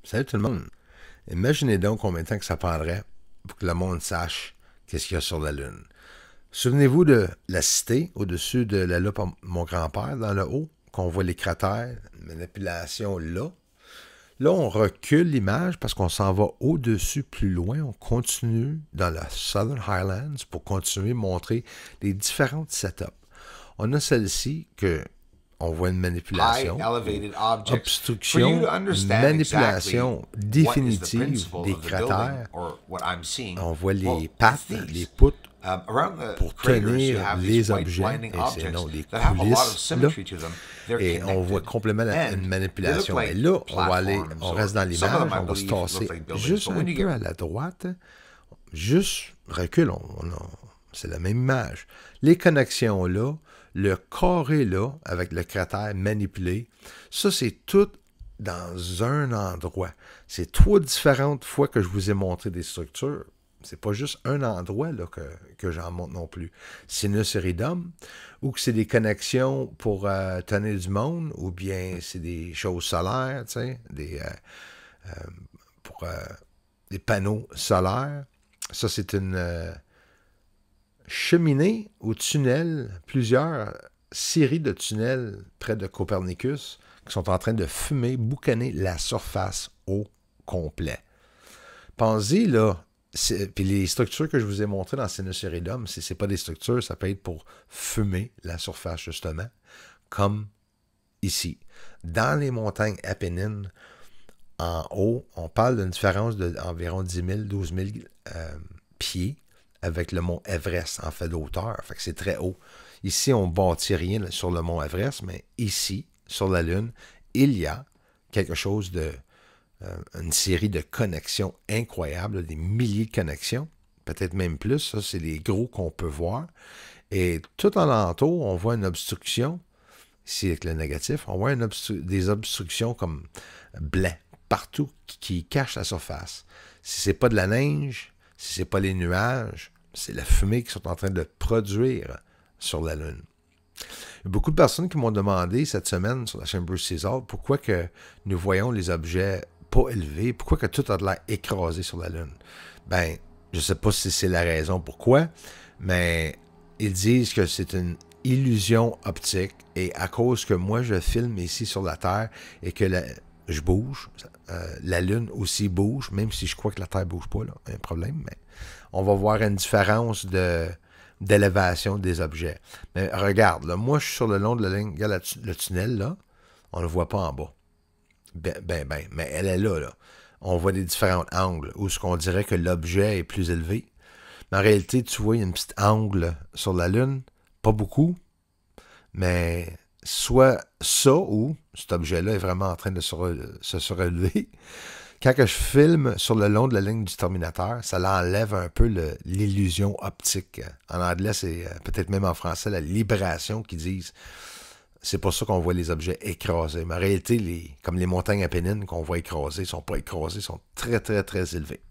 Salut tout le monde. Imaginez donc combien de temps que ça prendrait pour que le monde sache qu'est-ce qu'il y a sur la Lune. Souvenez-vous de la cité au-dessus de la loupe à mon grand-père, dans le haut, qu'on voit les cratères, manipulation là. Là, on recule l'image parce qu'on s'en va au-dessus plus loin. On continue dans la Southern Highlands pour continuer à montrer les différentes setups. On a celle-ci que on voit une manipulation, obstruction, manipulation définitive des cratères. On voit les pattes, les poutres pour tenir les objets, et c'est non les coulisses, là. Et on voit complètement une manipulation. Et là, on reste dans l'image, on va se tasser juste un peu à la droite, juste recule, c'est la même image. Les connexions là, le carré là, avec le cratère manipulé, ça c'est tout dans un endroit. C'est 3 différentes fois que je vous ai montré des structures. C'est pas juste un endroit là, que j'en montre non plus. Sinus iridum, ou que c'est des connexions pour tenir du monde, ou bien c'est des choses solaires, tu sais, pour des panneaux solaires. Ça, c'est une cheminée ou tunnel, plusieurs séries de tunnels près de Copernicus qui sont en train de fumer, boucaner la surface au complet. Pensez, là, puis les structures que je vous ai montrées dans Sinus iridum, c'est pas des structures, ça peut être pour fumer la surface, justement, comme ici. Dans les montagnes Apennines, en haut, on parle d'une différence d'environ 10 000, 12 000 pieds avec le mont Everest, en fait, d'auteur. Fait que c'est très haut. Ici, on ne bâtit rien sur le mont Everest, mais ici, sur la Lune, il y a quelque chose de une série de connexions incroyables, des milliers de connexions, peut-être même plus. Ça, c'est les gros qu'on peut voir. Et tout en alentour, on voit une obstruction. Ici, avec le négatif, on voit des obstructions comme blanc, partout, qui cachent la surface. Si c'est pas de la neige, si c'est pas les nuages, c'est la fumée qu'ils sont en train de produire sur la Lune. Il y a beaucoup de personnes qui m'ont demandé cette semaine sur la chaîne Bruce Caesar pourquoi que nous voyons les objets pas élevés, pourquoi que tout a de l'air écrasé sur la Lune. Ben, je ne sais pas si c'est la raison pourquoi, mais ils disent que c'est une illusion optique et à cause que moi je filme ici sur la Terre et que je bouge, la Lune aussi bouge, même si je crois que la Terre ne bouge pas, là, un problème, mais on va voir une différence d'élévation des objets. Mais regarde, là, moi je suis sur le long de la ligne, regarde le tunnel là, on ne le voit pas en bas. Mais elle est là, là. On voit des différents angles où ce qu'on dirait que l'objet est plus élevé. Mais en réalité, tu vois, il y a une petite angle sur la Lune, pas beaucoup, mais soit ça ou cet objet-là est vraiment en train de se surélever. Quand que je filme sur le long de la ligne du Terminateur, ça l'enlève un peu l'illusion optique. En anglais, c'est peut-être même en français la libration qu'ils disent. C'est pour ça qu'on voit les objets écrasés. Mais en réalité, comme les montagnes Apennines qu'on voit écrasées, ne sont pas écrasées, sont très, très, très élevées.